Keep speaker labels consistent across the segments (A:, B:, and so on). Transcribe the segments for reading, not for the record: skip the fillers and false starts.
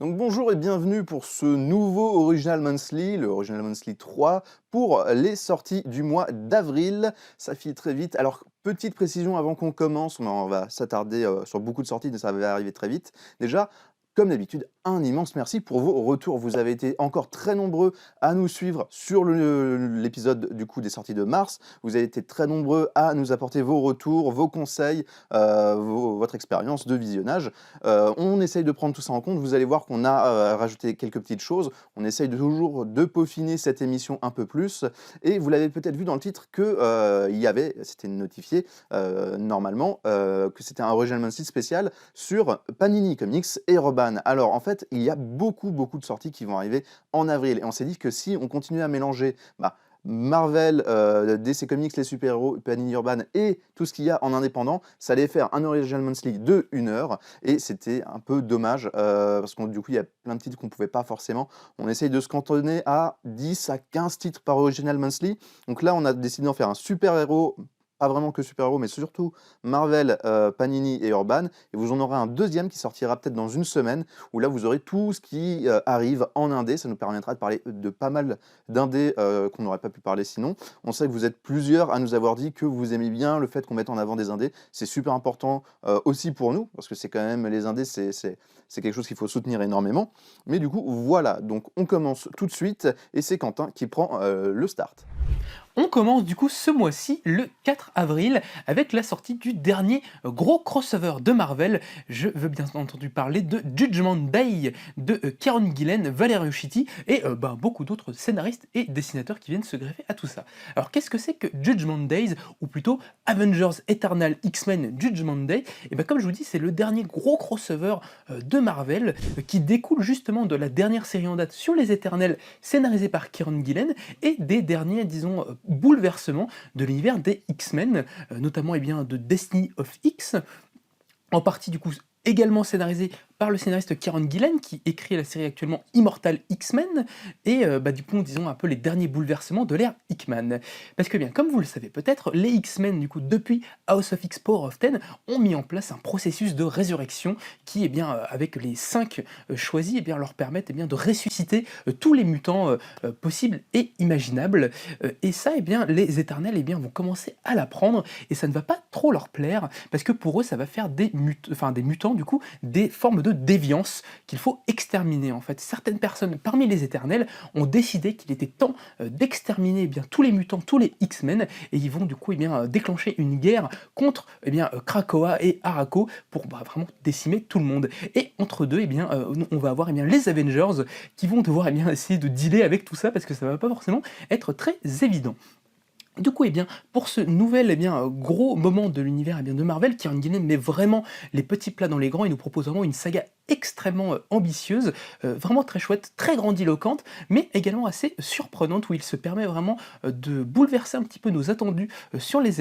A: Donc bonjour et bienvenue pour ce nouveau Original Monthly, le Original Monthly 3, pour les sorties du mois d'avril. Ça file très vite. Alors, petite précision avant qu'on commence, on va s'attarder sur beaucoup de sorties, mais ça va arriver très vite. Déjà, comme d'habitude, un immense merci pour vos retours. Vous avez été encore très nombreux à nous suivre sur l'épisode du coup des sorties de mars. Vous avez été très nombreux à nous apporter vos retours, vos conseils, votre expérience de visionnage. On essaye de prendre tout ça en compte. Vous allez voir qu'on a rajouté quelques petites choses. On essaye toujours de peaufiner cette émission un peu plus. Et vous l'avez peut-être vu dans le titre que c'était notifié normalement, que c'était un Original Monthly spécial sur Panini Comics et Roban. Alors en fait, il y a beaucoup de sorties qui vont arriver en avril. Et on s'est dit que si on continuait à mélanger Marvel, DC Comics, les super-héros, Panini Urban et tout ce qu'il y a en indépendant, ça allait faire un Original Monthly de 1 heure et c'était un peu dommage parce que du coup il y a plein de titres qu'on pouvait pas forcément. On essaye de se cantonner à 10 à 15 titres par Original Monthly. Donc là on a décidé d'en faire un super-héros, pas vraiment que super-héros, mais surtout Marvel, Panini et Urban. Et vous en aurez un deuxième qui sortira peut-être dans une semaine, où là vous aurez tout ce qui arrive en indé. Ça nous permettra de parler de pas mal d'indés qu'on n'aurait pas pu parler sinon. On sait que vous êtes plusieurs à nous avoir dit que vous aimez bien le fait qu'on mette en avant des indés. C'est super important aussi pour nous, parce que c'est quand même les indés, c'est quelque chose qu'il faut soutenir énormément. Mais du coup, voilà, donc on commence tout de suite, et c'est Quentin qui prend le start.
B: On commence du coup ce mois-ci, le 4 avril, avec la sortie du dernier gros crossover de Marvel. Je veux bien entendu parler de Judgment Day de Kieron Gillen, Valerio Schiti et beaucoup d'autres scénaristes et dessinateurs qui viennent se greffer à tout ça. Alors qu'est-ce que c'est que Judgment Days, ou plutôt Avengers Eternal X-Men Judgment Day? Et comme je vous dis, c'est le dernier gros crossover de Marvel qui découle justement de la dernière série en date sur les Éternels, scénarisée par Kieron Gillen, et des derniers, disons, bouleversement de l'univers des X-Men, notamment de Destiny of X, en partie du coup également scénarisé par le scénariste Kieron Gillen, qui écrit la série actuellement Immortal X-Men, et du coup, disons un peu les derniers bouleversements de l'ère Hickman. Parce que bien, comme vous le savez peut-être, les X-Men, du coup, depuis House of X Power of Ten, ont mis en place un processus de résurrection qui, avec les 5 choisis, leur permettent de ressusciter tous les mutants possibles et imaginables. Et ça, les Éternels vont commencer à l'apprendre, et ça ne va pas trop leur plaire, parce que pour eux, ça va faire des mutants, du coup, des formes de déviance qu'il faut exterminer. En fait, certaines personnes parmi les Éternels ont décidé qu'il était temps d'exterminer tous les mutants, tous les X-Men, et ils vont du coup déclencher une guerre contre Krakoa et Arakko pour vraiment décimer tout le monde. Et entre deux, on va avoir les Avengers qui vont devoir essayer de dealer avec tout ça, parce que ça va pas forcément être très évident. Du coup, pour ce nouvel gros moment de l'univers de Marvel, Kieron Gillen met vraiment les petits plats dans les grands. Il nous propose vraiment une saga extrêmement ambitieuse, vraiment très chouette, très grandiloquente, mais également assez surprenante, où il se permet vraiment de bouleverser un petit peu nos attendus sur les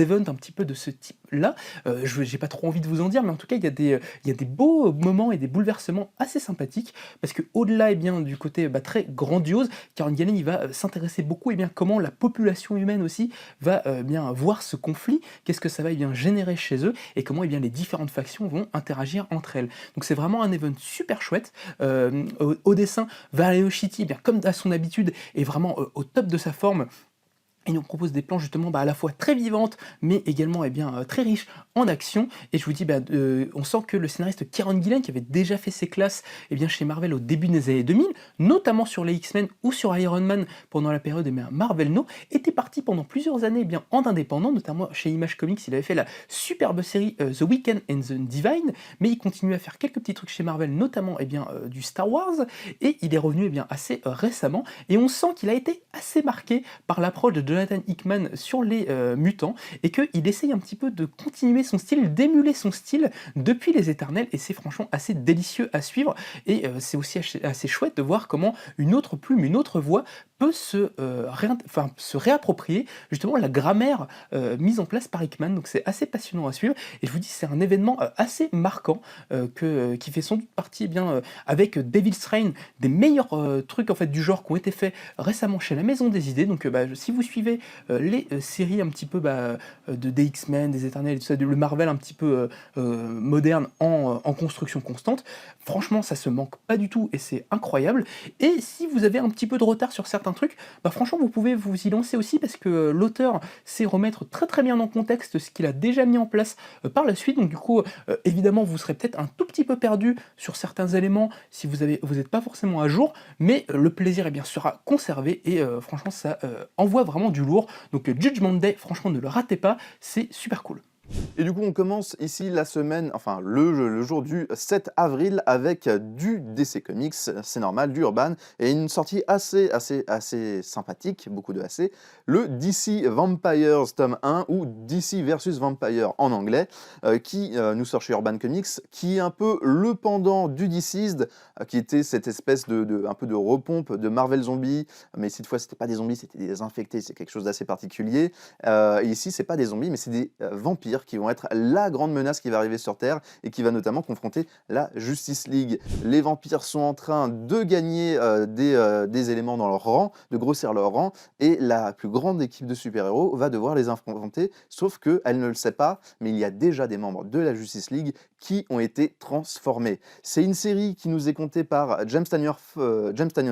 B: events un petit peu de ce type-là. J'ai pas trop envie de vous en dire, mais en tout cas, il y a des beaux moments et des bouleversements assez sympathiques, parce que au-delà du côté très grandiose, Kieron Gillen il va s'intéresser beaucoup comment la population humaine aussi va voir ce conflit, qu'est-ce que ça va générer chez eux, et comment les différentes factions vont interagir entre elles. Donc c'est vraiment un event super chouette. Au dessin, Valerio Schiti, comme à son habitude, est vraiment au top de sa forme. Il nous propose des plans justement à la fois très vivantes, mais également très riches en action. Et je vous dis, on sent que le scénariste Kieron Gillen, qui avait déjà fait ses classes chez Marvel au début des années 2000, notamment sur les X-Men ou sur Iron Man pendant la période Marvel No, était parti pendant plusieurs années en indépendant, notamment chez Image Comics. Il avait fait la superbe série The Weeknd and the Divine, mais il continue à faire quelques petits trucs chez Marvel, notamment du Star Wars, et il est revenu assez récemment, et on sent qu'il a été assez marqué par l'approche de Jonathan Hickman sur les mutants, et qu'il essaye un petit peu de continuer son style, d'émuler son style depuis les Éternels, et c'est franchement assez délicieux à suivre, et c'est aussi assez chouette de voir comment une autre plume, une autre voix peut se réapproprier justement la grammaire mise en place par Hickman. Donc c'est assez passionnant à suivre. Et je vous dis, c'est un événement assez marquant qui fait sans doute partie avec Devil's Reign des meilleurs trucs en fait du genre qui ont été faits récemment chez la Maison des Idées. Donc si vous suivez les séries un petit peu des X-Men, des Éternels, tout ça, le Marvel un petit peu moderne en construction constante, franchement ça se manque pas du tout et c'est incroyable. Et si vous avez un petit peu de retard sur certains trucs, franchement vous pouvez vous y lancer aussi parce que l'auteur sait remettre très très bien en contexte ce qu'il a déjà mis en place par la suite. Donc du coup évidemment vous serez peut-être un tout petit peu perdu sur certains éléments si vous n'êtes pas forcément à jour, mais le plaisir sera conservé et franchement ça envoie vraiment du lourd. Donc Judgment Day, franchement ne le ratez pas, c'est super cool.
A: Et du coup, on commence ici la semaine, enfin le jour du 7 avril avec du DC Comics, c'est normal, du Urban, et une sortie assez sympathique, beaucoup de AC, le DC Vampires tome 1, ou DC versus Vampire en anglais, qui nous sort chez Urban Comics, qui est un peu le pendant du DCeased, qui était cette espèce un peu de repompe de Marvel Zombies, mais cette fois c'était pas des zombies, c'était des infectés, c'est quelque chose d'assez particulier. Et ici, c'est pas des zombies, mais c'est des vampires qui vont être la grande menace qui va arriver sur Terre et qui va notamment confronter la Justice League. Les vampires sont en train de gagner des éléments dans leur rang, de grossir leur rang, et la plus grande équipe de super-héros va devoir les affronter, sauf qu'elle ne le sait pas, mais il y a déjà des membres de la Justice League qui ont été transformés. C'est une série qui nous est contée par James Tynion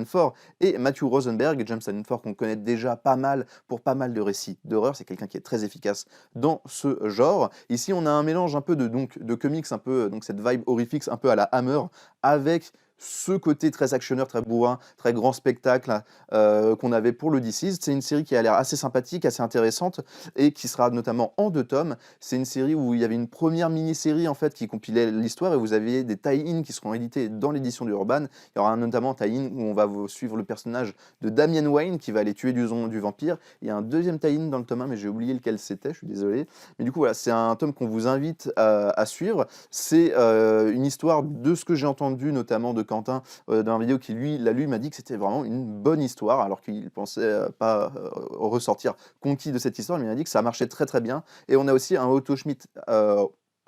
A: Ford et Matthew Rosenberg. James Tynion Ford qu'on connaît déjà pas mal pour pas mal de récits d'horreur, c'est quelqu'un qui est très efficace dans ce genre. Ici, on a un mélange un peu de comics, un peu donc cette vibe horrifique un peu à la Hammer, avec ce côté très actionneur, très bourrin, très grand spectacle qu'on avait pour le DCeased. C'est une série qui a l'air assez sympathique, assez intéressante et qui sera notamment en 2 tomes. C'est une série où il y avait une première mini-série en fait qui compilait l'histoire et vous aviez des tie-in qui seront édités dans l'édition d'Urban. Il y aura notamment un tie-in où on va suivre le personnage de Damian Wayne qui va aller tuer du vampire. Il y a un deuxième tie-in dans le tome 1 mais j'ai oublié lequel c'était, je suis désolé. Mais du coup voilà, c'est un tome qu'on vous invite à suivre. C'est une histoire de ce que j'ai entendu notamment de Quentin dans la vidéo qui lui m'a dit que c'était vraiment une bonne histoire alors qu'il pensait pas ressortir conquis de cette histoire, mais il m'a dit que ça marchait très très bien. Et on a aussi un Otto Schmidt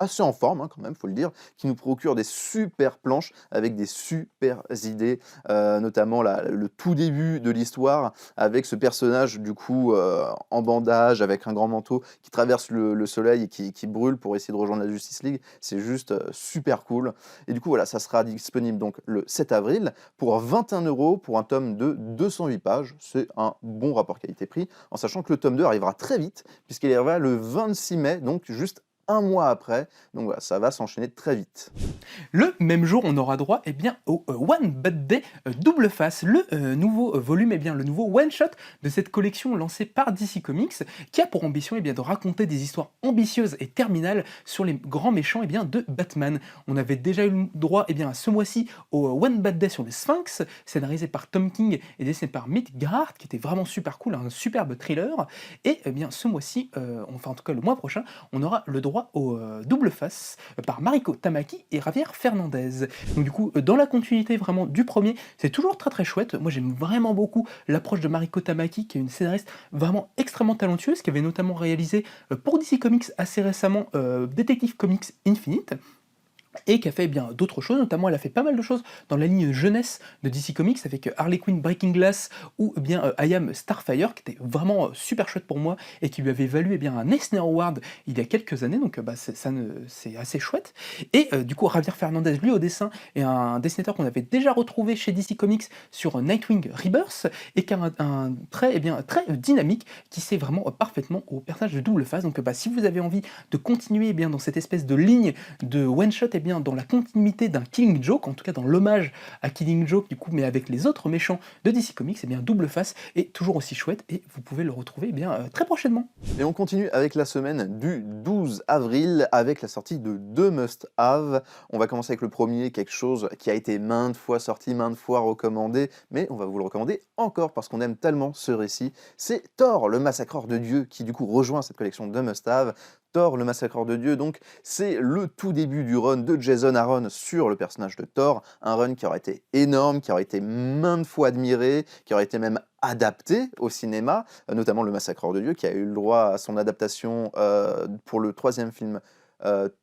A: assez en forme quand même, faut le dire, qui nous procure des super planches avec des super idées, notamment le tout début de l'histoire avec ce personnage du coup en bandage avec un grand manteau qui traverse le soleil et qui brûle pour essayer de rejoindre la Justice League. C'est juste super cool. Et du coup voilà, ça sera disponible donc le 7 avril pour 21 € pour un tome de 208 pages. C'est un bon rapport qualité-prix, en sachant que le tome 2 arrivera très vite puisqu'il arrivera le 26 mai, donc juste un mois après. Donc voilà, ça va s'enchaîner très vite.
B: Le même jour, on aura droit au One Bad Day double face, le nouveau volume, le nouveau one-shot de cette collection lancée par DC Comics, qui a pour ambition de raconter des histoires ambitieuses et terminales sur les grands méchants de Batman. On avait déjà eu droit ce mois-ci au One Bad Day sur les Sphinx, scénarisé par Tom King et dessiné par Mick Garrett, qui était vraiment super cool, un superbe thriller. Et ce mois-ci, enfin en tout cas le mois prochain, on aura le droit au double face par Mariko Tamaki et Javier Fernandez. Donc du coup, dans la continuité vraiment du premier, c'est toujours très très chouette. Moi j'aime vraiment beaucoup l'approche de Mariko Tamaki, qui est une scénariste vraiment extrêmement talentueuse, qui avait notamment réalisé pour DC Comics assez récemment Detective Comics Infinite, et qui a fait d'autres choses, notamment elle a fait pas mal de choses dans la ligne jeunesse de DC Comics avec Harley Quinn Breaking Glass ou I Am Starfire, qui était vraiment super chouette pour moi et qui lui avait valu un Eisner Award il y a quelques années, donc c'est assez chouette. Et du coup Javier Fernandez, lui au dessin, est un dessinateur qu'on avait déjà retrouvé chez DC Comics sur Nightwing Rebirth et qui a un trait très dynamique qui sait vraiment parfaitement au personnage de double face. Donc si vous avez envie de continuer dans cette espèce de ligne de one shot dans la continuité d'un Killing Joke, en tout cas dans l'hommage à Killing Joke, du coup, mais avec les autres méchants de DC Comics, double face est toujours aussi chouette et vous pouvez le retrouver très prochainement.
A: Et on continue avec la semaine du 12 avril avec la sortie de 2 must-have. On va commencer avec le premier, quelque chose qui a été maintes fois sorti, maintes fois recommandé, mais on va vous le recommander encore parce qu'on aime tellement ce récit. C'est Thor, le massacreur de Dieu, qui du coup rejoint cette collection de must-have. Thor, le massacreur de Dieu, donc c'est le tout début du run de Jason Aaron sur le personnage de Thor, un run qui aurait été énorme, qui aurait été maintes fois admiré, qui aurait été même adapté au cinéma, notamment le massacreur de Dieu, qui a eu le droit à son adaptation pour le troisième film,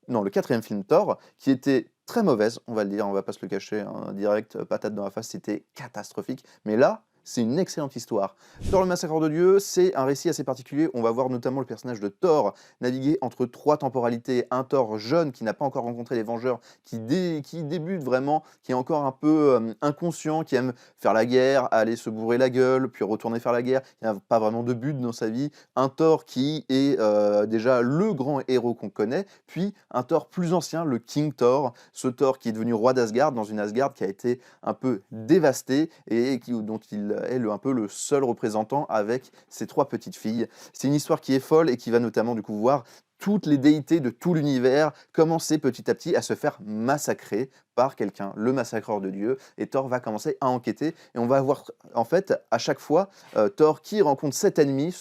A: non, le quatrième film Thor, qui était très mauvaise, on va le dire, on va pas se le cacher, hein, direct, patate dans la face, c'était catastrophique. Mais là, c'est une excellente histoire. Thor le massacreur de Dieu, c'est un récit assez particulier. On va voir notamment le personnage de Thor naviguer entre trois temporalités. Un Thor jeune qui n'a pas encore rencontré les Vengeurs, qui débute vraiment, qui est encore un peu inconscient, qui aime faire la guerre, aller se bourrer la gueule, puis retourner faire la guerre, qui n'a pas vraiment de but dans sa vie. Un Thor qui est déjà le grand héros qu'on connaît, puis un Thor plus ancien, le King Thor, ce Thor qui est devenu roi d'Asgard, dans une Asgard qui a été un peu dévastée et dont il est un peu le seul représentant avec ses trois petites filles. C'est une histoire qui est folle et qui va notamment du coup voir toutes les déités de tout l'univers commencer petit à petit à se faire massacrer par quelqu'un, le massacreur de Dieu, et Thor va commencer à enquêter, et on va avoir en fait à chaque fois Thor qui rencontre cet ennemi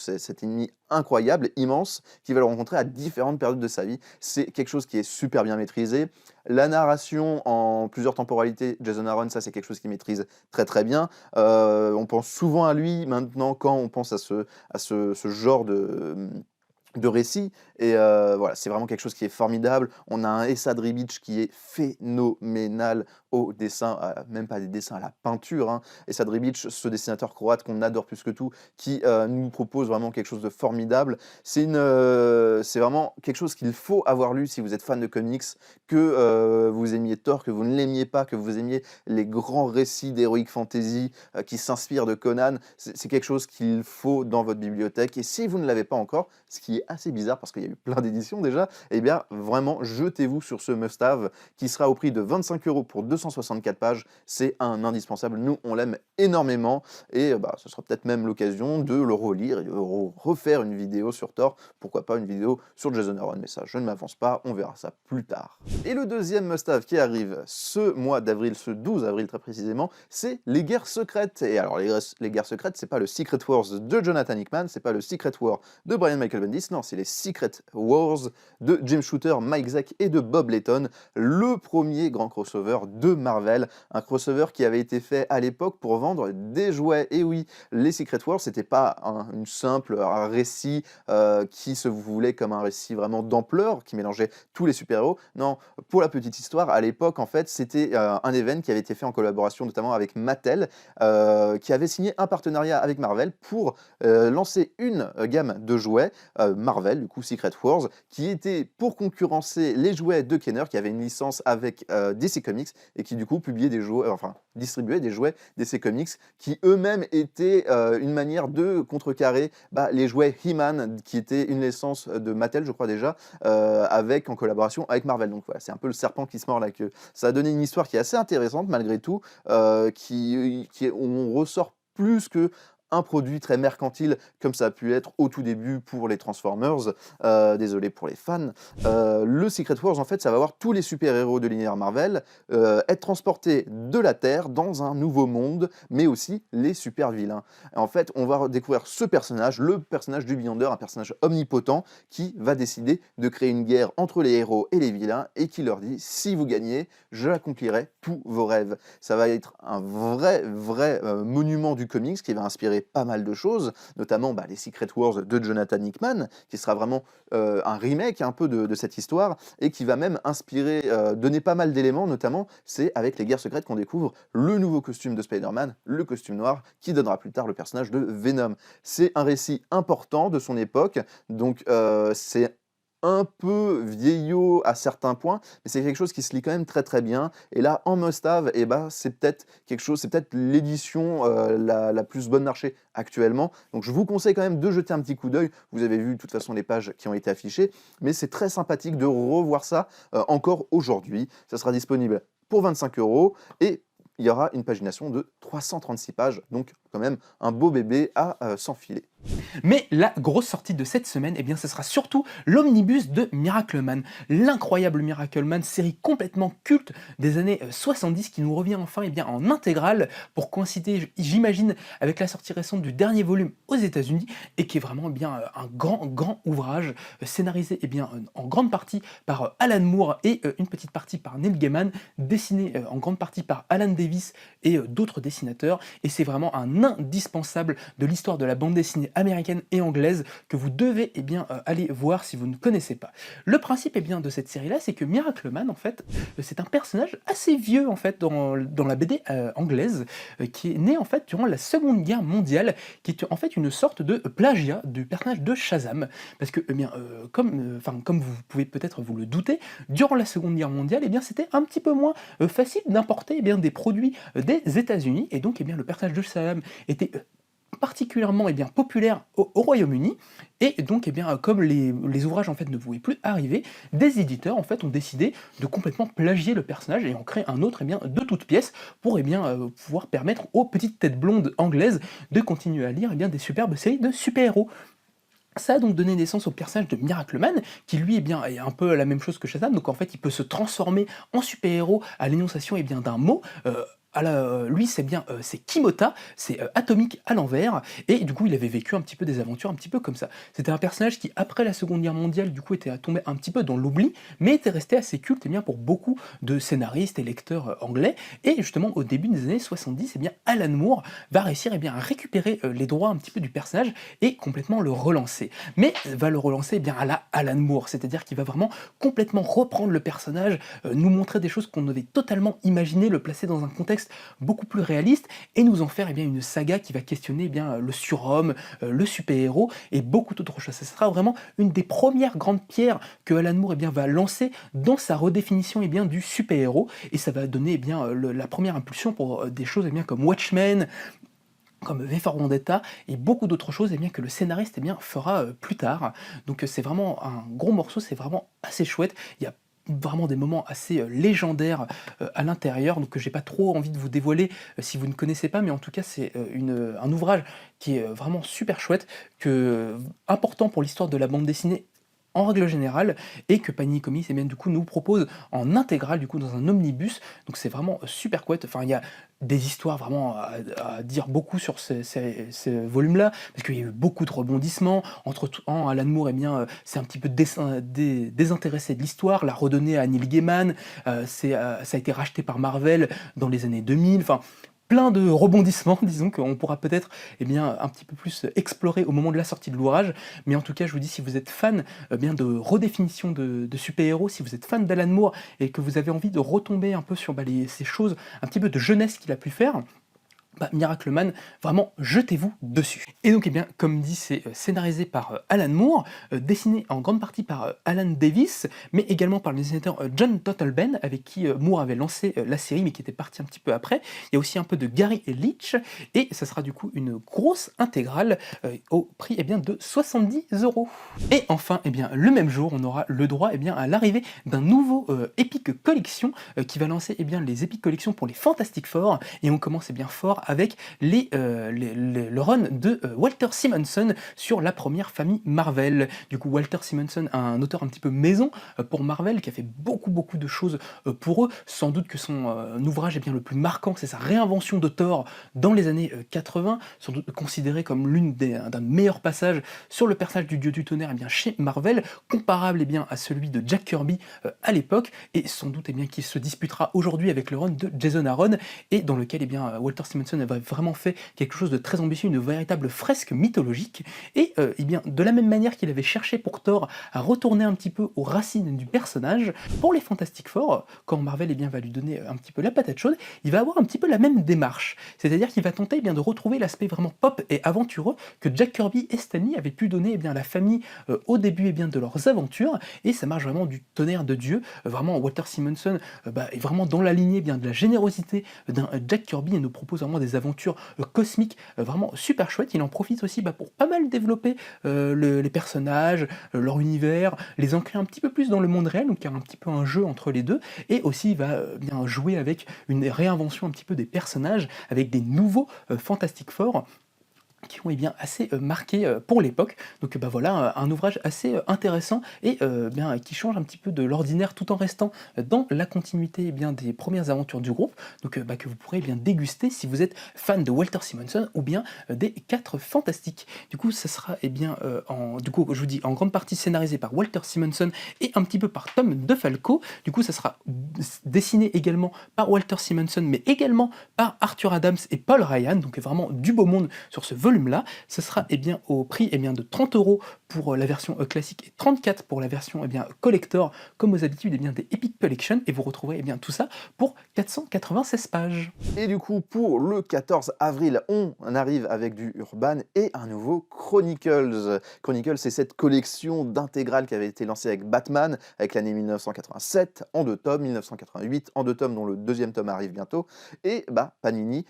A: incroyable, immense, qui va le rencontrer à différentes périodes de sa vie. C'est quelque chose qui est super bien maîtrisé. La narration en plusieurs temporalités, Jason Aaron, ça c'est quelque chose qu'il maîtrise très très bien. On pense souvent à lui maintenant quand on pense à ce genre de récit et voilà, c'est vraiment quelque chose qui est formidable. On a un Esad Ribic qui est phénoménal au dessin, même pas des dessins, à la peinture, hein. Esad Ribic, ce dessinateur croate qu'on adore plus que tout, qui nous propose vraiment quelque chose de formidable. C'est vraiment quelque chose qu'il faut avoir lu si vous êtes fan de comics, que vous aimiez Thor, que vous ne l'aimiez pas, que vous aimiez les grands récits d'heroic fantasy qui s'inspirent de Conan. C'est quelque chose qu'il faut dans votre bibliothèque, et si vous ne l'avez pas encore, ce qui est assez bizarre parce qu'il y a eu plein d'éditions déjà, eh bien vraiment jetez-vous sur ce must-have qui sera au prix de 25 € pour 264 pages. C'est un indispensable, nous on l'aime énormément, et ce sera peut-être même l'occasion de le relire et de refaire une vidéo sur Thor, pourquoi pas une vidéo sur Jason Aaron, mais ça je ne m'avance pas, on verra ça plus tard. Et le deuxième must-have qui arrive ce mois d'avril, ce 12 avril très précisément, c'est les guerres secrètes. Et alors les guerres secrètes, c'est pas le Secret Wars de Jonathan Hickman, c'est pas le Secret War de Brian Michael Bendis, non, c'est les Secret Wars de Jim Shooter, Mike Zeck et de Bob Layton, le premier grand crossover de Marvel, un crossover qui avait été fait à l'époque pour vendre des jouets. Et oui, les Secret Wars, c'était pas un récit qui se voulait comme un récit vraiment d'ampleur, qui mélangeait tous les super-héros. Non, pour la petite histoire, à l'époque, en fait, c'était un event qui avait été fait en collaboration notamment avec Mattel, qui avait signé un partenariat avec Marvel pour lancer une gamme de jouets, Marvel, du coup Secret Wars, qui était pour concurrencer les jouets de Kenner, qui avait une licence avec DC Comics, et qui du coup publiait des jouets, distribuait des jouets DC Comics, qui eux-mêmes étaient une manière de contrecarrer les jouets He-Man, qui était une licence de Mattel, je crois déjà, en collaboration avec Marvel. Donc voilà, c'est un peu le serpent qui se mord la queue. Ça a donné une histoire qui est assez intéressante malgré tout, où on ressort plus que un produit très mercantile comme ça a pu être au tout début pour les Transformers, désolé pour les fans. Le Secret Wars, en fait, ça va voir tous les super-héros de l'univers Marvel être transportés de la Terre dans un nouveau monde, mais aussi les super-vilains. En fait, on va découvrir ce personnage, le personnage du Beyonder, un personnage omnipotent qui va décider de créer une guerre entre les héros et les vilains et qui leur dit: si vous gagnez, je accomplirai tous vos rêves. Ça va être un vrai monument du comics qui va inspirer pas mal de choses, notamment les Secret Wars de Jonathan Hickman, qui sera vraiment un remake un peu de cette histoire, et qui va même inspirer, donner pas mal d'éléments, notamment c'est avec les guerres secrètes qu'on découvre le nouveau costume de Spider-Man, le costume noir, qui donnera plus tard le personnage de Venom. C'est un récit important de son époque, donc c'est un peu vieillot à certains points, mais c'est quelque chose qui se lit quand même très très bien. Et là, en must-have, c'est peut-être quelque chose, c'est peut-être l'édition la plus bonne marché actuellement. Donc je vous conseille quand même de jeter un petit coup d'œil. Vous avez vu de toute façon les pages qui ont été affichées, mais c'est très sympathique de revoir ça encore aujourd'hui. Ça sera disponible pour 25 € et il y aura une pagination de 336 pages, donc quand même un beau bébé à s'enfiler.
B: Mais la grosse sortie de cette semaine, eh bien, ce sera surtout l'omnibus de Miracleman. L'incroyable Miracleman, série complètement culte des années 70 qui nous revient enfin eh bien, en intégrale pour coïncider, j'imagine, avec la sortie récente du dernier volume aux États-Unis et qui est vraiment eh bien, un grand ouvrage scénarisé eh bien, en grande partie par Alan Moore et une petite partie par Neil Gaiman, dessiné en grande partie par Alan Davis et d'autres dessinateurs. Et c'est vraiment un indispensable de l'histoire de la bande dessinée américaine et anglaise que vous devez eh bien, aller voir si vous ne connaissez pas. Le principe eh bien, de cette série-là, c'est que Miracleman, en fait, c'est un personnage assez vieux en fait, dans la BD anglaise, qui est né en fait, durant la Seconde Guerre mondiale, qui est en fait une sorte de plagiat du personnage de Shazam. Parce que, eh bien, comme vous pouvez peut-être vous le douter, durant la Seconde Guerre mondiale, eh bien, c'était un petit peu moins facile d'importer eh bien, des produits des États-Unis, et donc eh bien, le personnage de Shazam était particulièrement eh bien, populaire au Royaume-Uni, et donc eh bien, comme les ouvrages en fait, ne pouvaient plus arriver, des éditeurs en fait, ont décidé de complètement plagier le personnage et en créer un autre eh bien, de toutes pièces pour eh bien, pouvoir permettre aux petites têtes blondes anglaises de continuer à lire eh bien, des superbes séries de super-héros. Ça a donc donné naissance au personnage de Miracleman, qui lui eh bien, est un peu la même chose que Shazam, donc en fait il peut se transformer en super-héros à l'énonciation eh bien, d'un mot. Lui c'est bien c'est Kimota, c'est atomique à l'envers, et du coup il avait vécu un petit peu des aventures un petit peu comme ça. C'était un personnage qui après la Seconde Guerre mondiale du coup était tombé un petit peu dans l'oubli, mais était resté assez culte eh bien, pour beaucoup de scénaristes et lecteurs anglais, et justement au début des années 70, eh bien, Alan Moore va réussir eh bien, à récupérer les droits un petit peu du personnage et complètement le relancer. Mais va le relancer eh bien, à la Alan Moore, c'est-à-dire qu'il va vraiment complètement reprendre le personnage, nous montrer des choses qu'on avait totalement imaginées, le placer dans un contexte beaucoup plus réaliste et nous en faire eh bien, une saga qui va questionner eh bien, le surhomme, le super-héros et beaucoup d'autres choses. Ce sera vraiment une des premières grandes pierres que Alan Moore eh bien, va lancer dans sa redéfinition eh bien, du super-héros, et ça va donner eh bien, la première impulsion pour des choses eh bien, comme Watchmen, comme V for Vendetta et beaucoup d'autres choses eh bien, que le scénariste eh bien, fera plus tard. Donc c'est vraiment un gros morceau, c'est vraiment assez chouette. Il y a vraiment des moments assez légendaires à l'intérieur, donc j'ai pas trop envie de vous dévoiler si vous ne connaissez pas, mais en tout cas c'est un ouvrage qui est vraiment super chouette, important pour l'histoire de la bande dessinée en règle générale, et que Panini Comics eh bien, du coup, nous propose en intégrale du coup, dans un omnibus, donc c'est vraiment super chouette. Enfin, il y a des histoires vraiment à dire beaucoup sur ces volumes-là, parce qu'il y a eu beaucoup de rebondissements, entre Alan Moore, eh bien, c'est un petit peu désintéressé de l'histoire, l'a redonné à Neil Gaiman, ça a été racheté par Marvel dans les années 2000, enfin plein de rebondissements, disons, qu'on pourra peut-être eh bien, un petit peu plus explorer au moment de la sortie de l'ouvrage. Mais en tout cas, je vous dis, si vous êtes fan bien de redéfinition de super-héros, si vous êtes fan d'Alan Moore et que vous avez envie de retomber un peu sur ces choses, un petit peu de jeunesse qu'il a pu faire, Miracleman, vraiment jetez-vous dessus. Et donc, eh bien, comme dit, c'est scénarisé par Alan Moore, dessiné en grande partie par Alan Davis, mais également par le dessinateur John Totleben, avec qui Moore avait lancé la série, mais qui était parti un petit peu après. Il y a aussi un peu de Gary Leach, et ça sera du coup une grosse intégrale au prix eh bien, de 70€. Et enfin, eh bien, le même jour, on aura le droit eh bien, à l'arrivée d'un nouveau Epic Collection qui va lancer eh bien, les Epic Collections pour les Fantastic Four, et on commence eh bien, fort avec le run de Walter Simonson sur la première famille Marvel. Du coup, Walter Simonson, un auteur un petit peu maison pour Marvel, qui a fait beaucoup de choses pour eux. Sans doute que son ouvrage est bien le plus marquant, c'est sa réinvention de Thor dans les années 80, sans doute considéré comme d'un meilleur passage sur le personnage du dieu du tonnerre eh bien, chez Marvel, comparable eh bien, à celui de Jack Kirby à l'époque, et sans doute eh bien, qu'il se disputera aujourd'hui avec le run de Jason Aaron, et dans lequel eh bien, Walter Simonson avait vraiment fait quelque chose de très ambitieux, une véritable fresque mythologique, et eh bien, de la même manière qu'il avait cherché pour Thor à retourner un petit peu aux racines du personnage, pour les Fantastic Four, quand Marvel eh bien, va lui donner un petit peu la patate chaude, il va avoir un petit peu la même démarche, c'est-à-dire qu'il va tenter eh bien, de retrouver l'aspect vraiment pop et aventureux que Jack Kirby et Stan Lee avaient pu donner eh bien, à la famille au début eh bien, de leurs aventures, et ça marche vraiment du tonnerre de Dieu. Vraiment Walter Simonson est vraiment dans la lignée eh bien, de la générosité d'un Jack Kirby, et nous propose vraiment des aventures cosmiques vraiment super chouettes. Il en profite aussi pour pas mal développer les personnages, leur univers, les ancrer un petit peu plus dans le monde réel, donc il y a un petit peu un jeu entre les deux, et aussi il va bien jouer avec une réinvention un petit peu des personnages, avec des nouveaux Fantastic Four. qui ont assez marqué pour l'époque. Donc bah voilà, un ouvrage assez intéressant et bien qui change un petit peu de l'ordinaire tout en restant dans la continuité bien des premières aventures du groupe. Donc bah, que vous pourrez bien déguster si vous êtes fan de Walter Simonson ou bien des 4 Fantastiques. Du coup, ça sera du coup, je vous dis en grande partie scénarisé par Walter Simonson et un petit peu par Tom DeFalco. Du coup, ça sera dessiné également par Walter Simonson, mais également par Arthur Adams et Paul Ryan. Donc vraiment du beau monde sur ce volume-là. Ce sera au prix de 30 € pour la version classique et 34 pour la version collector, comme aux habitudes des Epic Collection. Et vous retrouverez tout ça pour 496 pages.
A: Et du coup, pour le 14 avril, on arrive avec du Urban et un nouveau Chronicles. Chronicles, c'est cette collection d'intégrales qui avait été lancée avec Batman, avec l'année 1987, en 2 tomes, 1988, en 2 tomes, dont le 2e tome arrive bientôt. Et bah, Panini,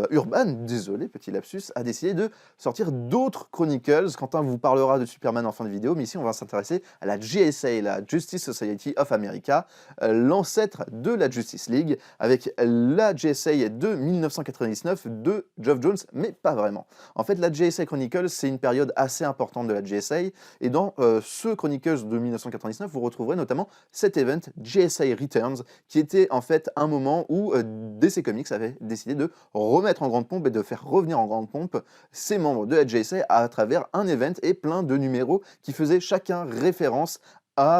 A: Urban, désolé, petit lapsus, a décidé de sortir d'autres Chronicles. Quentin vous parlera de Superman en fin de vidéo, mais ici, on va s'intéresser à la JSA, la Justice Society of America, l'ancêtre de la Justice League, avec la JSA de 1999 de Geoff Jones, mais pas vraiment. En fait, la JSA Chronicles, c'est une période assez importante de la JSA, et dans ce Chronicles de 1999, vous retrouverez notamment cet event JSA Returns, qui était en fait un moment où DC Comics avait décidé de remettre en grande pompe et de faire revenir en grande pompe ses membres de la JSA à travers un event et plein de numéros qui faisaient chacun référence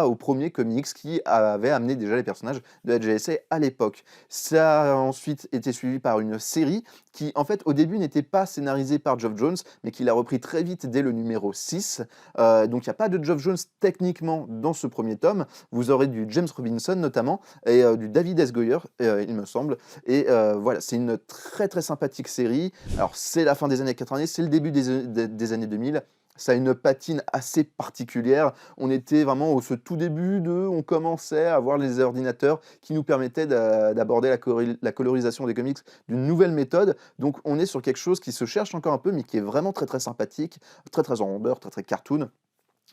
A: au premier comics qui avait amené déjà les personnages de la JSA à l'époque. Ça a ensuite été suivi par une série qui, en fait, au début n'était pas scénarisée par Geoff Jones, mais qui l'a repris très vite dès le numéro 6. Donc il n'y a pas de Geoff Jones techniquement dans ce premier tome. Vous aurez du James Robinson notamment, et du David S. Goyer, il me semble. Et voilà, c'est une très très sympathique série. Alors c'est la fin des années 90, c'est le début des années 2000. Ça a une patine assez particulière. On était vraiment au ce tout début on commençait à voir les ordinateurs qui nous permettaient d'aborder la colorisation des comics d'une nouvelle méthode. Donc on est sur quelque chose qui se cherche encore un peu, mais qui est vraiment très très sympathique, très très en rondeur, très très cartoon,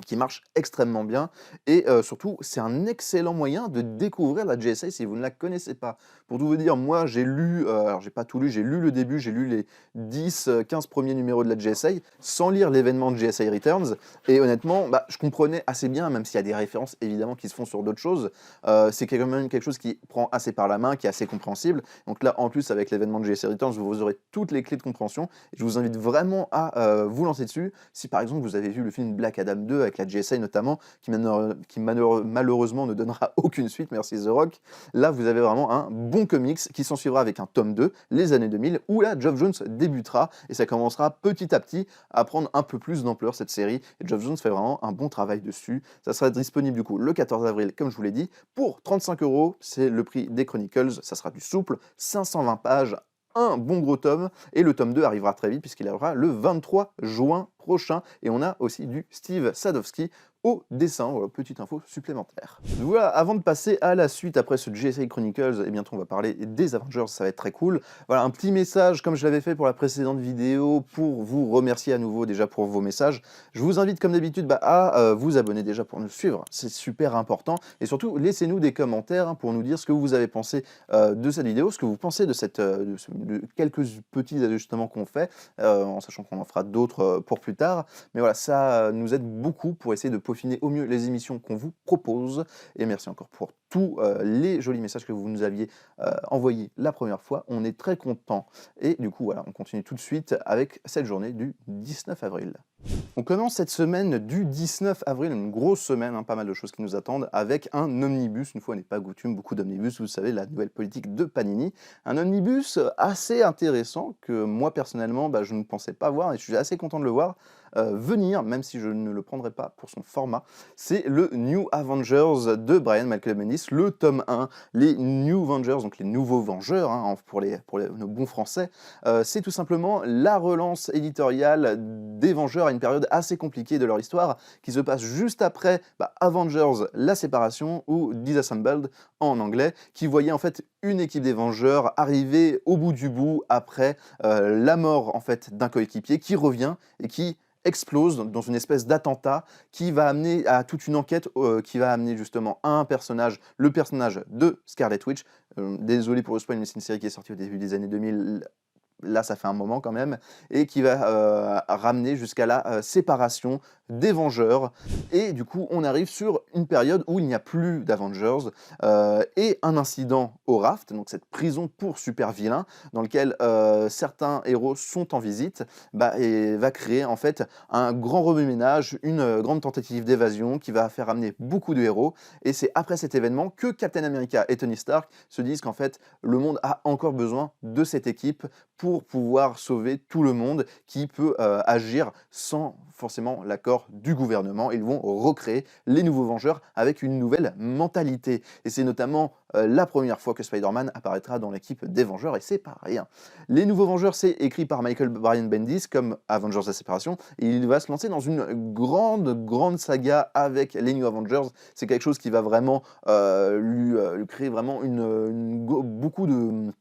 A: qui marche extrêmement bien et surtout, c'est un excellent moyen de découvrir la JSA si vous ne la connaissez pas. Pour tout vous dire, moi j'ai lu, alors j'ai pas tout lu, j'ai lu le début, j'ai lu les 10-15 premiers numéros de la JSA sans lire l'événement de JSA Returns et honnêtement, bah, je comprenais assez bien, même s'il y a des références évidemment qui se font sur d'autres choses, c'est quand même quelque chose qui prend assez par la main, qui est assez compréhensible. Donc là, en plus, avec l'événement de JSA Returns, vous aurez toutes les clés de compréhension et je vous invite vraiment à vous lancer dessus. Si par exemple vous avez vu le film Black Adam 2 avec la JSA notamment, qui malheureusement ne donnera aucune suite, merci The Rock. Là, vous avez vraiment un bon comics qui s'en suivra avec un tome 2, les années 2000, où là, Geoff Jones débutera et ça commencera petit à petit à prendre un peu plus d'ampleur cette série. Et Geoff Jones fait vraiment un bon travail dessus. Ça sera disponible du coup le 14 avril, comme je vous l'ai dit, pour 35 €. C'est le prix des Chronicles. Ça sera du souple, 520 pages, un bon gros tome, et le tome 2 arrivera très vite puisqu'il arrivera le 23 juin prochain. Et on a aussi du Steve Sadowski au dessin. Voilà, petite info supplémentaire. Voilà, avant de passer à la suite, après ce JSA Chronicles, et bientôt on va parler des Avengers, ça va être très cool. Voilà, un petit message, comme je l'avais fait pour la précédente vidéo, pour vous remercier à nouveau déjà pour vos messages. Je vous invite comme d'habitude à vous abonner déjà pour nous suivre, c'est super important. Et surtout, laissez-nous des commentaires pour nous dire ce que vous avez pensé de cette vidéo, ce que vous pensez de de quelques petits ajustements qu'on fait, en sachant qu'on en fera d'autres pour plus tard. Mais voilà, ça nous aide beaucoup pour essayer de peaufiner au mieux les émissions qu'on vous propose. Et merci encore pour tous les jolis messages que vous nous aviez envoyés la première fois. On est très contents. Et du coup, voilà, on continue tout de suite avec cette journée du 19 avril. On commence cette semaine du 19 avril, une grosse semaine, hein, pas mal de choses qui nous attendent, avec un omnibus, une fois n'est pas coutume, beaucoup d'omnibus, vous savez, la nouvelle politique de Panini. Un omnibus assez intéressant que moi personnellement, bah, je ne pensais pas voir et je suis assez content de le voir venir, même si je ne le prendrai pas pour son format. C'est le New Avengers de Brian Michael Bendis, le tome 1, les New Avengers, donc les nouveaux Vengeurs, hein, pour nos bons français. C'est tout simplement la relance éditoriale des Vengeurs à une période assez compliquée de leur histoire, qui se passe juste après Avengers, la séparation, ou Disassembled en anglais, qui voyait en fait une équipe des Vengeurs arriver au bout du bout après la mort en fait d'un coéquipier qui revient et qui explose dans une espèce d'attentat qui va amener à toute une enquête qui va amener justement à un personnage, le personnage de Scarlet Witch. Désolé pour le spoil, mais c'est une série qui est sortie au début des années 2000. là ça fait un moment quand même, et qui va ramener jusqu'à la séparation des Vengeurs. Et du coup, on arrive sur une période où il n'y a plus d'Avengers et un incident au Raft, donc cette prison pour super vilains, dans lequel certains héros sont en visite, et va créer en fait un grand remue-ménage, une grande tentative d'évasion qui va faire amener beaucoup de héros. Et c'est après cet événement que Captain America et Tony Stark se disent qu'en fait, le monde a encore besoin de cette équipe pour pouvoir sauver tout le monde qui peut agir sans forcément l'accord du gouvernement. Ils vont recréer les nouveaux Vengeurs avec une nouvelle mentalité. Et c'est notamment la première fois que Spider-Man apparaîtra dans l'équipe des Vengeurs, et c'est pas rien. Les nouveaux Vengeurs, c'est écrit par Michael Bryan Bendis, comme Avengers la séparation, et il va se lancer dans une grande saga avec les New Avengers. C'est quelque chose qui va vraiment lui créer vraiment beaucoup de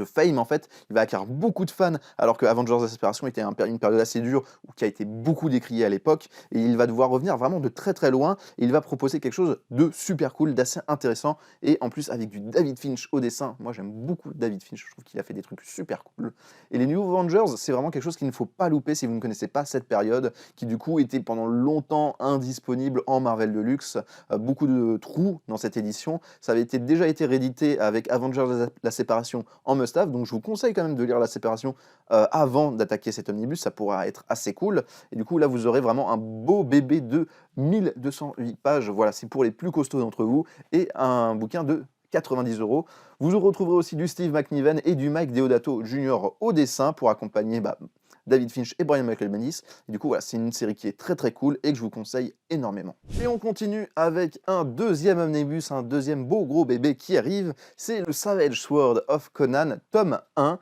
A: fame en fait. Il va acquérir beaucoup de fans, alors que Avengers la séparation était une période assez dure, ou qui a été beaucoup décriée à l'époque, et il va devoir revenir vraiment de très loin, et il va proposer quelque chose de super cool, d'assez intéressant, et en plus avec du David Finch au dessin. Moi j'aime beaucoup David Finch, je trouve qu'il a fait des trucs super cool. Et les New Avengers, c'est vraiment quelque chose qu'il ne faut pas louper si vous ne connaissez pas cette période, qui du coup était pendant longtemps indisponible en Marvel Deluxe. Beaucoup de trous dans cette édition. Ça avait déjà été réédité avec Avengers la séparation en must-have, donc je vous conseille quand même de lire la séparation avant d'attaquer cet omnibus, ça pourra être assez cool. Et du coup là vous aurez vraiment un beau bébé de 1208 pages, voilà, c'est pour les plus costauds d'entre vous, et un bouquin de 90 €. Vous retrouverez aussi du Steve McNiven et du Mike Deodato Jr. au dessin pour accompagner David Finch et Brian Michael Bendis. Et du coup, voilà, c'est une série qui est très cool et que je vous conseille énormément. Et on continue avec un deuxième omnibus, un deuxième beau gros bébé qui arrive. C'est le Savage Sword of Conan, tome 1.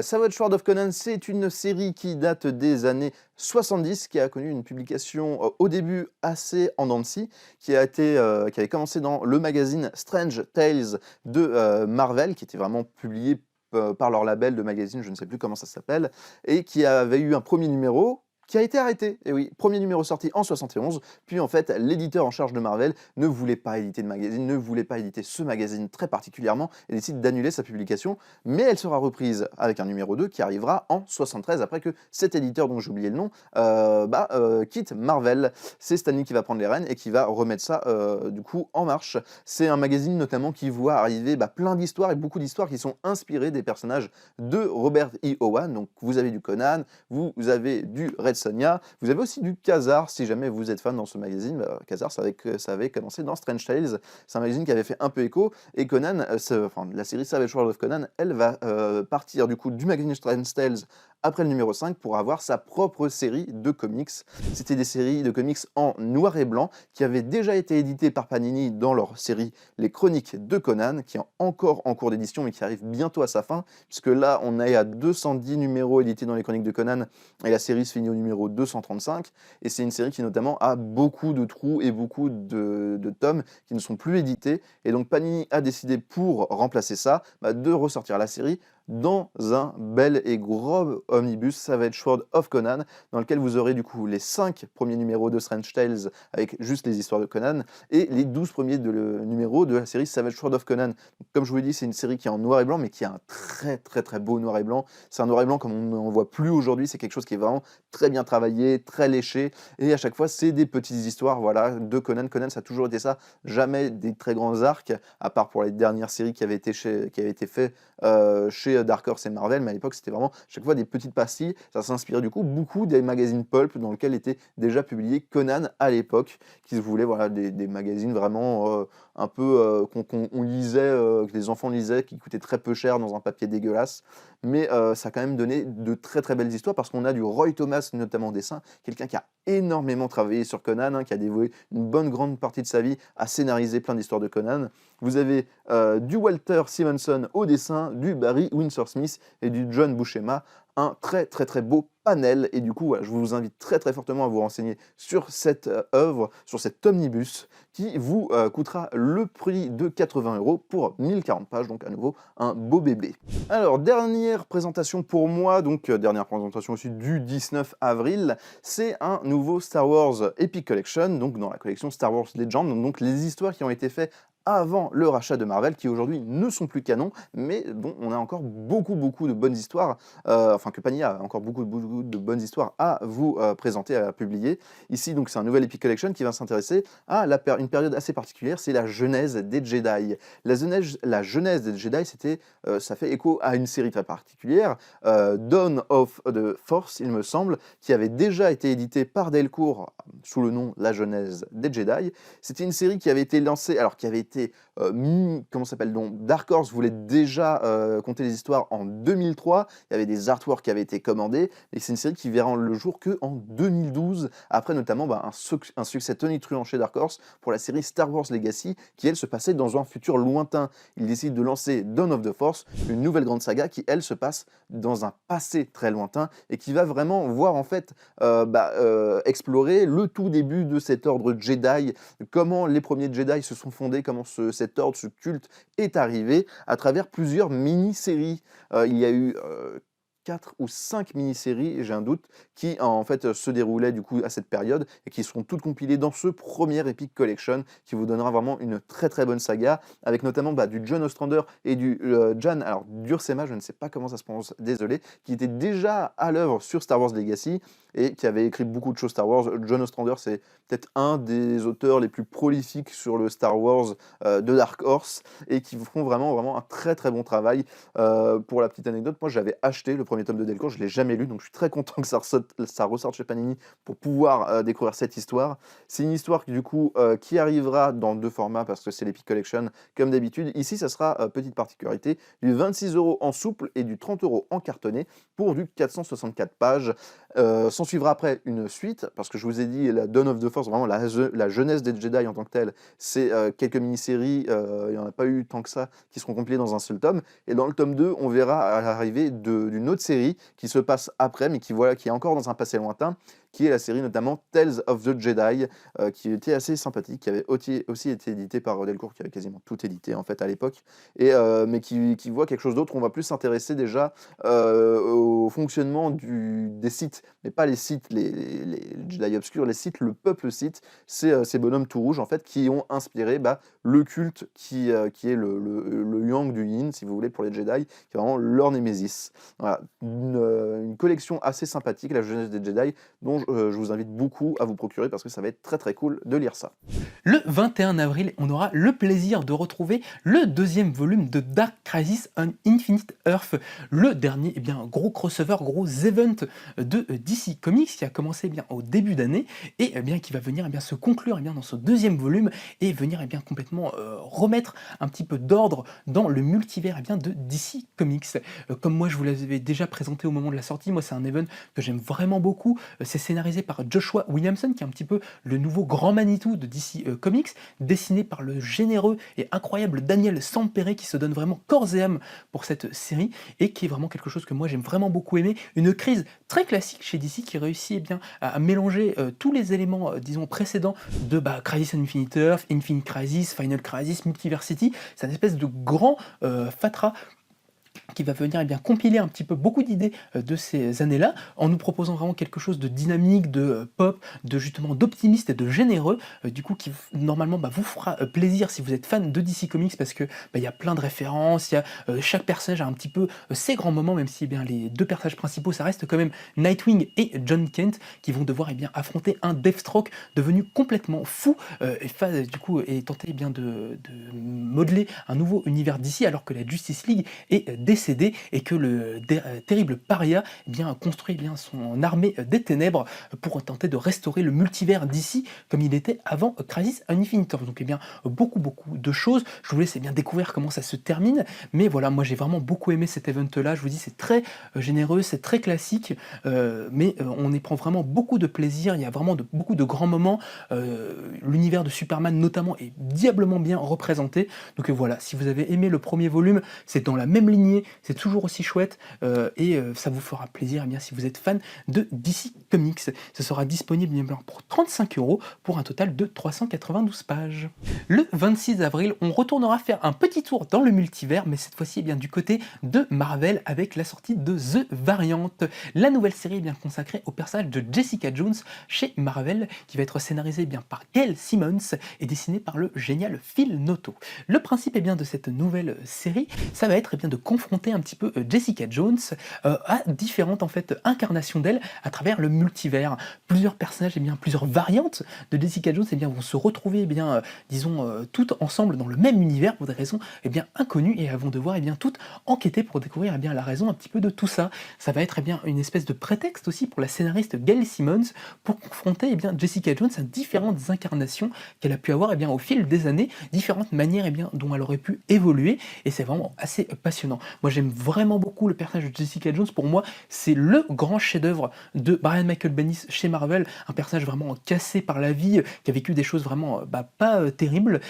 A: Savage Sword of Conan, c'est une série qui date des années 70, qui a connu une publication au début assez en dents de scie, qui avait commencé dans le magazine Strange Tales de Marvel, qui était vraiment publié par leur label de magazine, je ne sais plus comment ça s'appelle, et qui avait eu un premier numéro qui a été arrêté. Et oui, premier numéro sorti en 71, puis en fait, l'éditeur en charge de Marvel ne voulait pas éditer de magazine, ne voulait pas éditer ce magazine très particulièrement, et décide d'annuler sa publication, mais elle sera reprise avec un numéro 2 qui arrivera en 73, après que cet éditeur, dont j'ai oublié le nom, quitte Marvel. C'est Stan Lee qui va prendre les rênes et qui va remettre ça du coup en marche. C'est un magazine notamment qui voit arriver plein d'histoires, et beaucoup d'histoires qui sont inspirées des personnages de Robert E. Owen. Donc vous avez du Conan, vous avez du Red Sonja, vous avez aussi du Khazar, si jamais vous êtes fan dans ce magazine. Khazar, ça avait commencé dans Strange Tales, c'est un magazine qui avait fait un peu écho, et Conan, la série Savage World of Conan, elle va partir du coup du magazine Strange Tales après le numéro 5 pour avoir sa propre série de comics. C'était des séries de comics en noir et blanc qui avaient déjà été éditées par Panini dans leur série Les Chroniques de Conan, qui est encore en cours d'édition mais qui arrive bientôt à sa fin, puisque là on est à 210 numéros édités dans les Chroniques de Conan et la série se finit au numéro 235, et c'est une série qui notamment a beaucoup de trous et beaucoup de tomes qui ne sont plus édités, et donc Panini a décidé, pour remplacer ça, de ressortir la série dans un bel et gros omnibus Savage Sword of Conan, dans lequel vous aurez du coup les 5 premiers numéros de Strange Tales avec juste les histoires de Conan, et les 12 premiers numéros de la série Savage Sword of Conan. Donc, comme je vous l'ai dit, c'est une série qui est en noir et blanc, mais qui a un très beau noir et blanc. C'est un noir et blanc comme on n'en voit plus aujourd'hui, c'est quelque chose qui est vraiment très bien travaillé, très léché, et à chaque fois c'est des petites histoires, voilà, de Conan. Conan, ça a toujours été ça, jamais des très grands arcs, à part pour les dernières séries qui avaient été faites chez Dark Horse et Marvel, mais à l'époque c'était vraiment chaque fois des petites pastilles. Ça s'inspirait du coup beaucoup des magazines pulp dans lesquels était déjà publié Conan à l'époque, qui se voulaient, voilà, des magazines vraiment un peu qu'on lisait, que les enfants lisaient, qui coûtaient très peu cher dans un papier dégueulasse, mais ça a quand même donné de très belles histoires, parce qu'on a du Roy Thomas notamment au dessin, quelqu'un qui a énormément travaillé sur Conan, qui a dévoué une grande partie de sa vie à scénariser plein d'histoires de Conan. Vous avez du Walter Simonson au dessin, du Barry Windsor Smith et du John Buscema, un très beau panel, et du coup voilà, je vous invite très fortement à vous renseigner sur cette œuvre, sur cet omnibus qui vous coûtera le prix de 80 € pour 1040 pages, donc à nouveau un beau bébé. Alors dernière présentation pour moi, donc dernière présentation aussi du 19 avril, c'est un nouveau Star Wars Epic Collection, donc dans la collection Star Wars Legends, donc les histoires qui ont été faites avant le rachat de Marvel, qui aujourd'hui ne sont plus canons, mais dont on a encore beaucoup de bonnes histoires, enfin que Panini a encore beaucoup de bonnes histoires à vous présenter, à publier. Ici, donc, c'est un nouvel Epic Collection qui va s'intéresser à une période assez particulière, c'est la genèse des Jedi. La genèse des Jedi, ça fait écho à une série très particulière, Dawn of the Force, il me semble, qui avait déjà été éditée par Delcourt sous le nom La Genèse des Jedi. C'était une série qui avait été lancée, alors qui avait été comment s'appelle donc Dark Horse voulait déjà conter les histoires en 2003. Il y avait des artworks qui avaient été commandés, et c'est une série qui verra le jour que en 2012, après notamment un succès tonitruant chez Dark Horse pour la série Star Wars Legacy, qui elle se passait dans un futur lointain. Ils décident de lancer Dawn of the Force, une nouvelle grande saga qui elle se passe dans un passé très lointain et qui va vraiment voir en fait explorer le tout début de cet ordre Jedi, comment les premiers Jedi se sont fondés, comment cet ordre, ce culte est arrivé à travers plusieurs mini-séries. Il y a eu 4 ou 5 mini-séries, j'ai un doute, qui en fait se déroulaient du coup à cette période et qui seront toutes compilées dans ce premier Epic Collection qui vous donnera vraiment une très bonne saga avec notamment du John Ostrander et du Jan, alors Dursema, je ne sais pas comment ça se prononce, désolé, qui était déjà à l'œuvre sur Star Wars Legacy et qui avait écrit beaucoup de choses Star Wars. John Ostrander, c'est peut-être un des auteurs les plus prolifiques sur le Star Wars de Dark Horse et qui font vraiment un très bon travail. Pour la petite anecdote, moi j'avais acheté le premier tome de Delcourt, je ne l'ai jamais lu, donc je suis très content que ça ressorte chez Panini pour pouvoir découvrir cette histoire. C'est une histoire qui, du coup, qui arrivera dans 2 formats parce que c'est l'Epic Collection comme d'habitude. Ici, ça sera, petite particularité, du 26 € en souple et du 30 € en cartonné pour du 464 pages. S'en suivra après une suite, parce que je vous ai dit, la Dawn of the Force, vraiment la jeunesse des Jedi en tant que telle, c'est quelques mini-séries, il n'y en a pas eu tant que ça, qui seront compilées dans un seul tome. Et dans le tome 2, on verra à l'arrivée d'une autre série qui se passe après, mais qui est encore dans un passé lointain, qui est la série notamment Tales of the Jedi, qui était assez sympathique, qui avait aussi été édité par Delcourt, qui avait quasiment tout édité en fait à l'époque, et mais qui voit quelque chose d'autre. On va plus s'intéresser déjà au fonctionnement des sites, mais pas les sites, les Jedi obscurs, les sites, le peuple site, c'est ces bonhommes tout rouges en fait qui ont inspiré le culte qui est le Yang du Yin, si vous voulez, pour les Jedi, qui est vraiment leur némésis. Voilà, une collection assez sympathique, la jeunesse des Jedi, dont je vous invite beaucoup à vous procurer parce que ça va être très cool de lire ça.
B: Le 21 avril, on aura le plaisir de retrouver le deuxième volume de Dark Crisis on Infinite Earth, le dernier gros crossover, gros event de DC Comics qui a commencé au début d'année et qui va venir se conclure dans ce deuxième volume et venir complètement remettre un petit peu d'ordre dans le multivers de DC Comics. Comme moi je vous l'avais déjà présenté au moment de la sortie, moi c'est un event que j'aime vraiment beaucoup. C'est scénarisé par Joshua Williamson qui est un petit peu le nouveau grand Manitou de DC Comics, dessiné par le généreux et incroyable Daniel Sampere qui se donne vraiment corps et âme pour cette série et qui est vraiment quelque chose que moi j'aime vraiment beaucoup aimer. Une crise très classique chez DC qui réussit à mélanger tous les éléments disons précédents de Crisis on Infinite Earth, Infinite Crisis, Final Crisis, Multiversity. C'est une espèce de grand fatras qui va venir compiler un petit peu beaucoup d'idées de ces années-là, en nous proposant vraiment quelque chose de dynamique, de pop, de justement d'optimiste et de généreux, du coup qui normalement vous fera plaisir si vous êtes fan de DC Comics, parce que il y a plein de références, il y a chaque personnage a un petit peu ses grands moments, même si les deux personnages principaux ça reste quand même Nightwing et John Kent qui vont devoir affronter un Deathstroke devenu complètement fou et tenter de modeler un nouveau univers DC alors que la Justice League est décédé et que le terrible paria construit son armée des ténèbres pour tenter de restaurer le multivers d'ici comme il était avant Crisis on Infinite Earth. Donc beaucoup de choses. Je vous laisse découvrir comment ça se termine, mais voilà, moi j'ai vraiment beaucoup aimé cet event là. Je vous dis, c'est très généreux, c'est très classique, mais on y prend vraiment beaucoup de plaisir. Il y a vraiment beaucoup de grands moments. L'univers de Superman notamment est diablement bien représenté. Donc voilà, si vous avez aimé le premier volume, c'est dans la même lignée c'est toujours aussi chouette, ça vous fera plaisir, eh bien, si vous êtes fan de DC Comics. Ce sera disponible, eh bien, pour 35 € pour un total de 392 pages. Le 26 avril, on retournera faire un petit tour dans le multivers, mais cette fois-ci, eh bien, du côté de Marvel avec la sortie de The Variant, la nouvelle série, eh bien, consacrée au personnage de Jessica Jones chez Marvel, qui va être scénarisée, eh bien, par Gail Simmons et dessinée par le génial Phil Noto. Le principe, eh bien, de cette nouvelle série, ça va être, eh bien, de confronter un petit peu Jessica Jones à différentes en fait incarnations d'elle à travers le multivers. Plusieurs personnages, eh bien, plusieurs variantes de Jessica Jones, eh bien, vont se retrouver, eh bien, disons, toutes ensemble dans le même univers pour des raisons, eh bien, inconnues, et elles vont devoir, eh bien, toutes enquêter pour découvrir, eh bien, la raison un petit peu de tout ça. Ça va être, eh bien, une espèce de prétexte aussi pour la scénariste Gail Simmons pour confronter, eh bien, Jessica Jones à différentes incarnations qu'elle a pu avoir, eh bien, au fil des années, différentes manières, eh bien, dont elle aurait pu évoluer, et c'est vraiment assez passionnant. Moi, j'aime vraiment beaucoup le personnage de Jessica Jones. Pour moi, c'est le grand chef-d'œuvre de Brian Michael Bendis chez Marvel, un personnage vraiment cassé par la vie, qui a vécu des choses vraiment pas terribles,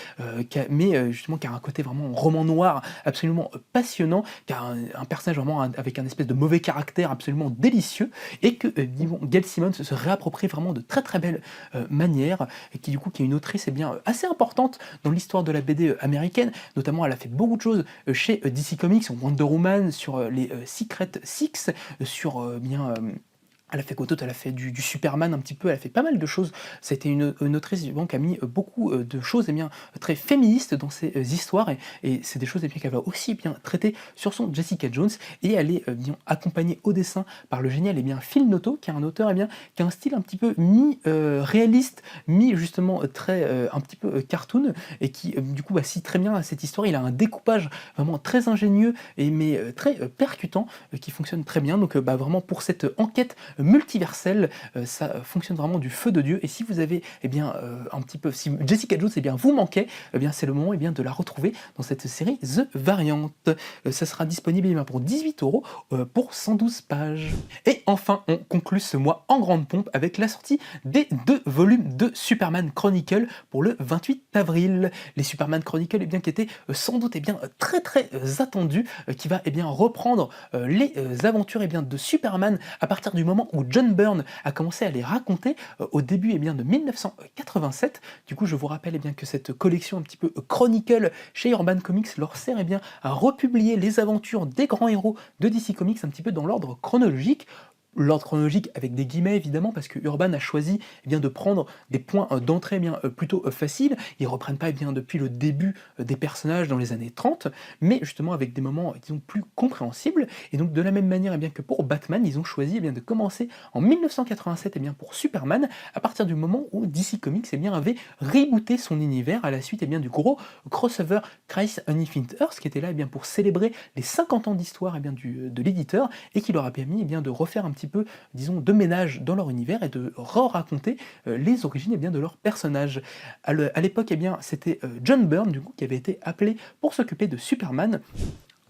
B: mais justement qui a un côté vraiment roman noir absolument passionnant, qui a un personnage vraiment avec un espèce de mauvais caractère absolument délicieux, et que Gail Simmons se réapproprie vraiment de très très belle manière, et qui du coup qui est une autrice bien assez importante dans l'histoire de la BD américaine. Notamment, elle a fait beaucoup de choses chez DC Comics, sur Wonder Woman, sur les Secret Six, sur elle a fait quoi d'autre? Elle a fait du Superman un petit peu, elle a fait pas mal de choses. C'était une autrice qui a mis beaucoup de choses, bien, très féministes dans ses histoires, et c'est des choses, bien, qu'elle va aussi bien traiter sur son Jessica Jones, et elle est bien accompagnée au dessin par le génial, bien, Phil Noto, qui est un auteur, bien, qui a un style un petit peu mi-réaliste, mi-justement très un petit peu cartoon, et qui du coup cite très bien cette histoire. Il a un découpage vraiment très ingénieux, mais très percutant, qui fonctionne très bien. Donc vraiment pour cette enquête multiverselle, ça fonctionne vraiment du feu de Dieu. Et si vous avez un petit peu, si Jessica Jones vous manquait, c'est le moment de la retrouver dans cette série The Variant. Ça sera disponible pour 18 € pour 112 pages. Et enfin, on conclut ce mois en grande pompe avec la sortie des 2 volumes de Superman Chronicle pour le 28 avril. Les Superman Chronicle, qui étaient sans doute très très attendus, qui va reprendre les aventures de Superman à partir du moment où John Byrne a commencé à les raconter au début de 1987. Du coup, je vous rappelle que cette collection un petit peu Chronicle chez Urban Comics leur sert à republier les aventures des grands héros de DC Comics un petit peu dans l'ordre chronologique. L'ordre chronologique avec des guillemets évidemment, parce que Urban a choisi de prendre des points d'entrée plutôt faciles. Ils reprennent pas depuis le début des personnages dans les années 30, mais justement avec des moments disons plus compréhensibles. Et donc de la même manière que pour Batman, ils ont choisi de commencer en 1987 pour Superman, à partir du moment où DC Comics avait rebooté son univers à la suite du gros crossover Crisis on Infinite Earths, qui était là pour célébrer les 50 ans d'histoire de l'éditeur, et qui leur a permis de refaire un petit peu, disons, de ménage dans leur univers et de raconter les origines de leurs personnages. À l'époque, c'était John Byrne, du coup, qui avait été appelé pour s'occuper de Superman.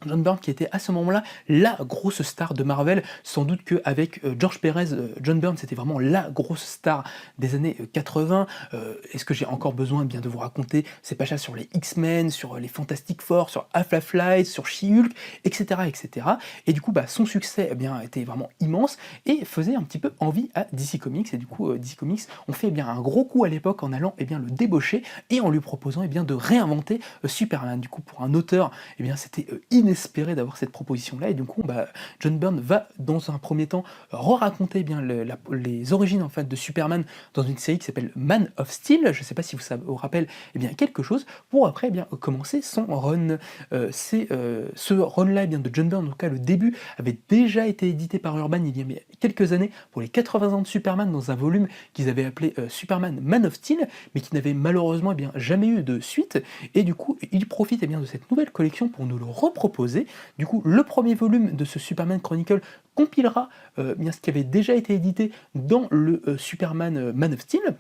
B: John Byrne qui était à ce moment-là la grosse star de Marvel, sans doute qu'avec George Perez, John Byrne c'était vraiment la grosse star des années 80. Est-ce que j'ai encore besoin de vous raconter ses pages sur les X-Men, sur les Fantastic Four, sur Half-Life, sur She-Hulk, etc., etc. Et du coup son succès était vraiment immense et faisait un petit peu envie à DC Comics, et du coup DC Comics ont fait un gros coup à l'époque en allant le débaucher et en lui proposant de réinventer Superman. Du coup pour un auteur c'était inespéré d'avoir cette proposition-là, et du coup John Byrne va dans un premier temps raconter les origines en fait de Superman dans une série qui s'appelle Man of Steel. Je ne sais pas si ça vous rappelle quelque chose, pour après commencer son run. C'est ce run-là de John Byrne, en tout cas le début, avait déjà été édité par Urban il y a quelques années pour les 80 ans de Superman, dans un volume qu'ils avaient appelé Superman Man of Steel, mais qui n'avait malheureusement jamais eu de suite. Et du coup il profite de cette nouvelle collection pour nous le reproposer. Du coup, le premier volume de ce Superman Chronicle compilera ce qui avait déjà été édité dans le Superman Man of Steel.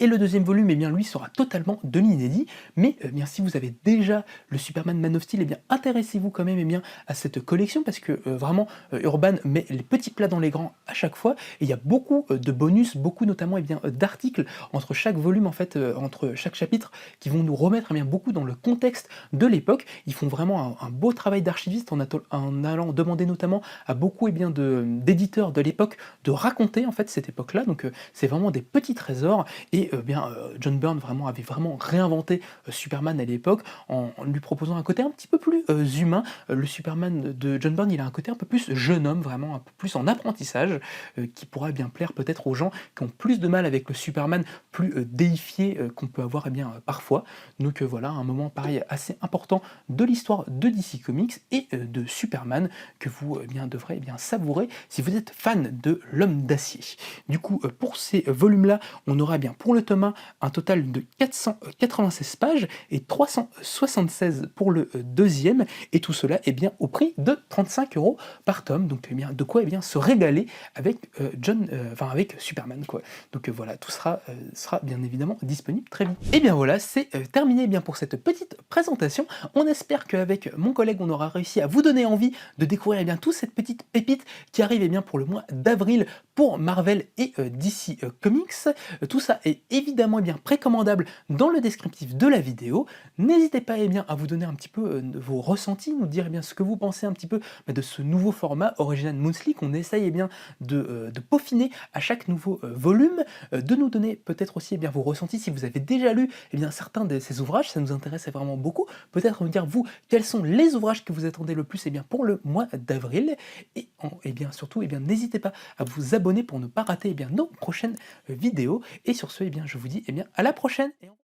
B: Et le deuxième volume, eh bien, lui, sera totalement de l'inédit. Mais eh bien, si vous avez déjà le Superman Man of Steel, eh bien, intéressez-vous quand même eh bien, à cette collection parce que vraiment, Urban met les petits plats dans les grands à chaque fois. Et il y a beaucoup de bonus, beaucoup notamment eh bien, d'articles entre chaque volume, en fait, entre chaque chapitre, qui vont nous remettre eh bien, beaucoup dans le contexte de l'époque. Ils font vraiment un beau travail d'archiviste en allant demander notamment à beaucoup eh bien, d'éditeurs de l'époque de raconter en fait cette époque-là. Donc c'est vraiment des petits trésors. Et John Byrne vraiment avait vraiment réinventé Superman à l'époque en lui proposant un côté un petit peu plus humain. Le Superman de John Byrne, il a un côté un peu plus jeune homme, vraiment un peu plus en apprentissage, qui pourra bien plaire peut-être aux gens qui ont plus de mal avec le Superman plus déifié qu'on peut avoir parfois. Donc voilà, un moment pareil assez important de l'histoire de DC Comics et de Superman que vous devrez savourer si vous êtes fan de l'Homme d'Acier. Du coup, pour ces volumes-là, on aura bien pour le tome 1 un total de 496 pages et 376 pour le deuxième, et tout cela est bien au prix de 35 € par tome. Donc de quoi se régaler avec avec Superman quoi. Donc voilà, tout sera bien évidemment disponible très vite. Et bien voilà, c'est terminé pour cette petite présentation. On espère qu'avec mon collègue, on aura réussi à vous donner envie de découvrir toute cette petite pépite qui arrive pour le mois d'avril pour Marvel et DC Comics. Tout ça est évidemment précommandable dans le descriptif de la vidéo. N'hésitez pas à vous donner un petit peu vos ressentis, nous dire ce que vous pensez un petit peu de ce nouveau format Original Monthly qu'on essaye de peaufiner à chaque nouveau volume, de nous donner peut-être aussi vos ressentis si vous avez déjà lu certains de ces ouvrages, ça nous intéresse vraiment beaucoup. Peut-être me dire vous quels sont les ouvrages que vous attendez le plus pour le mois d'avril, et surtout n'hésitez pas à vous abonner pour ne pas rater nos prochaines vidéos. Et sur ce, je vous dis à la prochaine.